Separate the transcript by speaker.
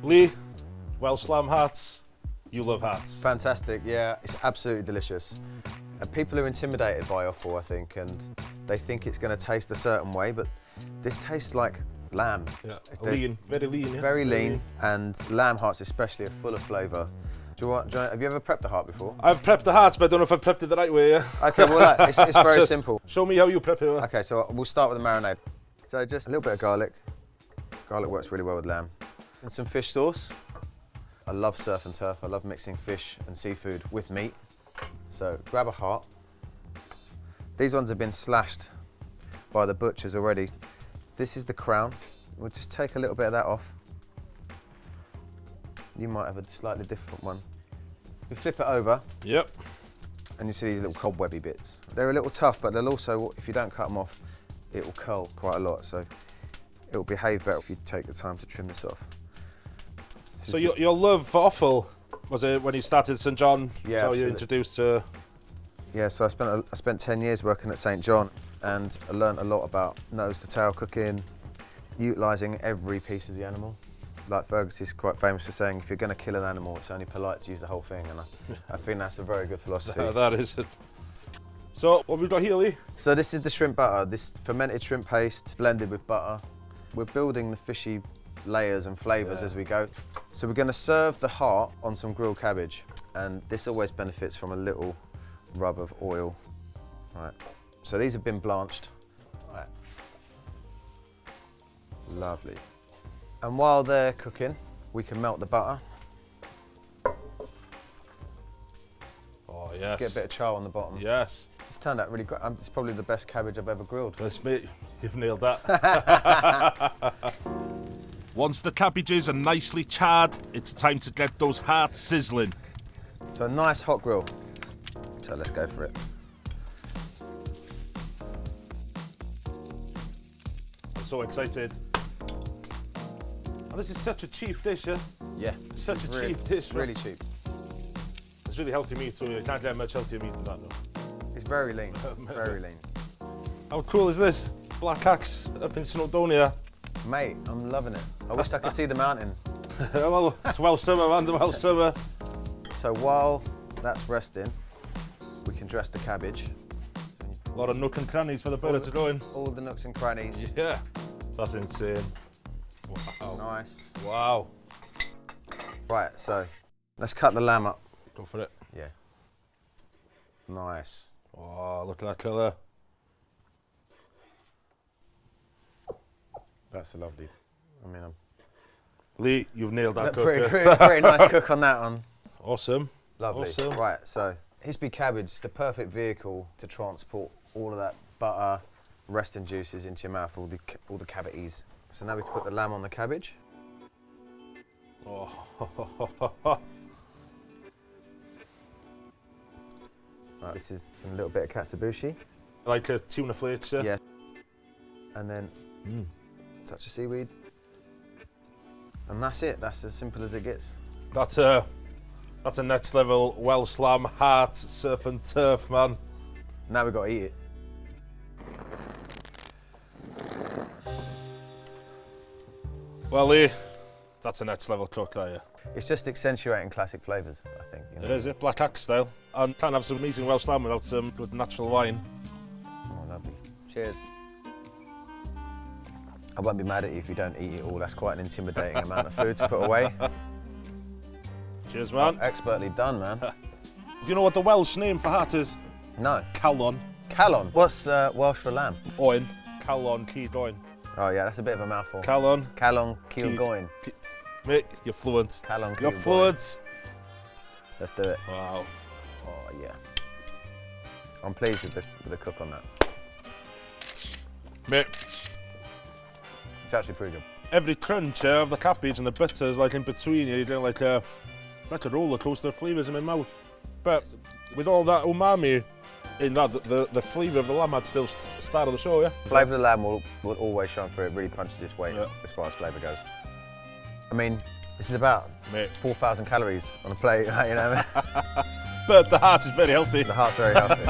Speaker 1: Lee, Welsh Lamb hearts. You love hearts.
Speaker 2: Fantastic, yeah, it's absolutely delicious. And people are intimidated by offal, I think, and they think it's going to taste a certain way, but this tastes like lamb.
Speaker 1: Yeah, lean, very lean. Yeah?
Speaker 2: Very lean, and lamb hearts especially are full of flavour. Have you ever prepped a heart before?
Speaker 1: I've prepped the hearts, but I don't know if I've prepped it the right way. Yeah?
Speaker 2: Okay, well, it's very simple.
Speaker 1: Show me how you prep it.
Speaker 2: Okay, so we'll start with the marinade. So just a little bit of garlic. Garlic works really well with lamb. And some fish sauce. I love surf and turf. I love mixing fish and seafood with meat. So grab a heart. These ones have been slashed by the butchers already. This is the crown. We'll just take a little bit of that off. You might have a slightly different one. You flip it over.
Speaker 1: Yep.
Speaker 2: And you see these little cobwebby bits. They're a little tough, but they'll also, if you don't cut them off, it will curl quite a lot. So it will behave better if you take the time to trim this off.
Speaker 1: So your love for offal, was it when you started St John?
Speaker 2: Yeah,
Speaker 1: how you introduced to?
Speaker 2: Yeah, so I spent 10 years working at St John, and I learned a lot about nose to tail cooking, utilising every piece of the animal. Like Fergus is quite famous for saying, if you're going to kill an animal, it's only polite to use the whole thing, and I think that's a very good philosophy.
Speaker 1: That is it. So what have we got here, Lee?
Speaker 2: So this is the shrimp butter, this fermented shrimp paste blended with butter. We're building the fishy layers and flavours as we go. So we're going to serve the heart on some grilled cabbage, and this always benefits from a little rub of oil. Right. So these have been blanched. Right. Lovely. And while they're cooking, we can melt the butter.
Speaker 1: Oh yes.
Speaker 2: Get a bit of char on the bottom.
Speaker 1: Yes.
Speaker 2: It's turned out really good. It's probably the best cabbage I've ever grilled.
Speaker 1: That's me. You've nailed that. Once the cabbages are nicely charred, it's time to get those hearts sizzling.
Speaker 2: So a nice hot grill. So let's go for it.
Speaker 1: I'm so excited. And this is such a cheap dish, yeah?
Speaker 2: Yeah.
Speaker 1: Such a cheap dish.
Speaker 2: Really cheap.
Speaker 1: It's really healthy meat, so you can't get much healthier meat than that, though.
Speaker 2: It's very lean, very lean.
Speaker 1: How cool is this? Black Axe up in Snowdonia.
Speaker 2: Mate, I'm loving it. I wish I could see the mountain.
Speaker 1: Well, it's Welsh summer, man, the Welsh summer.
Speaker 2: So while that's resting, we can dress the cabbage.
Speaker 1: A lot of nook and crannies for the butter to go in.
Speaker 2: All the nooks and crannies.
Speaker 1: Yeah, that's insane. Wow.
Speaker 2: Nice.
Speaker 1: Wow.
Speaker 2: Right, so let's cut the lamb up.
Speaker 1: Go for it.
Speaker 2: Yeah. Nice.
Speaker 1: Oh, look at that colour.
Speaker 2: That's lovely. I mean,
Speaker 1: Lee, you've nailed that cook.
Speaker 2: Pretty nice cook on that one.
Speaker 1: Awesome.
Speaker 2: Lovely.
Speaker 1: Awesome.
Speaker 2: Right, so Hisby cabbage is the perfect vehicle to transport all of that butter, resting juices into your mouth, all the cavities. So now we can put the lamb on the cabbage.
Speaker 1: Oh.
Speaker 2: Right, this is a little bit of katsuobushi.
Speaker 1: Like a tuna flakes, yeah?
Speaker 2: Yeah. And then touch of seaweed. And that's it. That's as simple as it gets.
Speaker 1: That's a next level Welsh Lamb heart surf and turf, man.
Speaker 2: Now we've got to eat it.
Speaker 1: Well, Lee, that's a next level cook, that, yeah.
Speaker 2: It's just accentuating classic flavours, I think. You know?
Speaker 1: It is, yeah, Black Axe style. And can't have some amazing Welsh Lamb without some good natural wine.
Speaker 2: Oh, lovely. Cheers. I won't be mad at you if you don't eat it all. That's quite an intimidating amount of food to put away.
Speaker 1: Cheers, man.
Speaker 2: Oh, expertly done, man.
Speaker 1: Do you know what the Welsh name for heart is?
Speaker 2: No.
Speaker 1: Calon.
Speaker 2: Calon. What's Welsh for lamb?
Speaker 1: Owen. Calon, Cyd Owen.
Speaker 2: Oh yeah, that's a bit of a mouthful.
Speaker 1: Calon.
Speaker 2: Calon, Cilgoen.
Speaker 1: Mate, you're fluent.
Speaker 2: Calon,
Speaker 1: You're fluent.
Speaker 2: Let's do it.
Speaker 1: Wow.
Speaker 2: Oh yeah. I'm pleased with the cook on that.
Speaker 1: Mate.
Speaker 2: It's actually pretty good.
Speaker 1: Every crunch of the cabbage and the butter is like in between you. You're doing like it's like a roller coaster of flavours in my mouth. But with all that umami in that, the flavour of the lamb had still start of the show, yeah?
Speaker 2: Flavour of the lamb will always shine through. It really punches its weight as far as flavour goes. I mean, this is about 4,000 calories on a plate, you know.
Speaker 1: But the heart is very healthy.
Speaker 2: The heart's very healthy.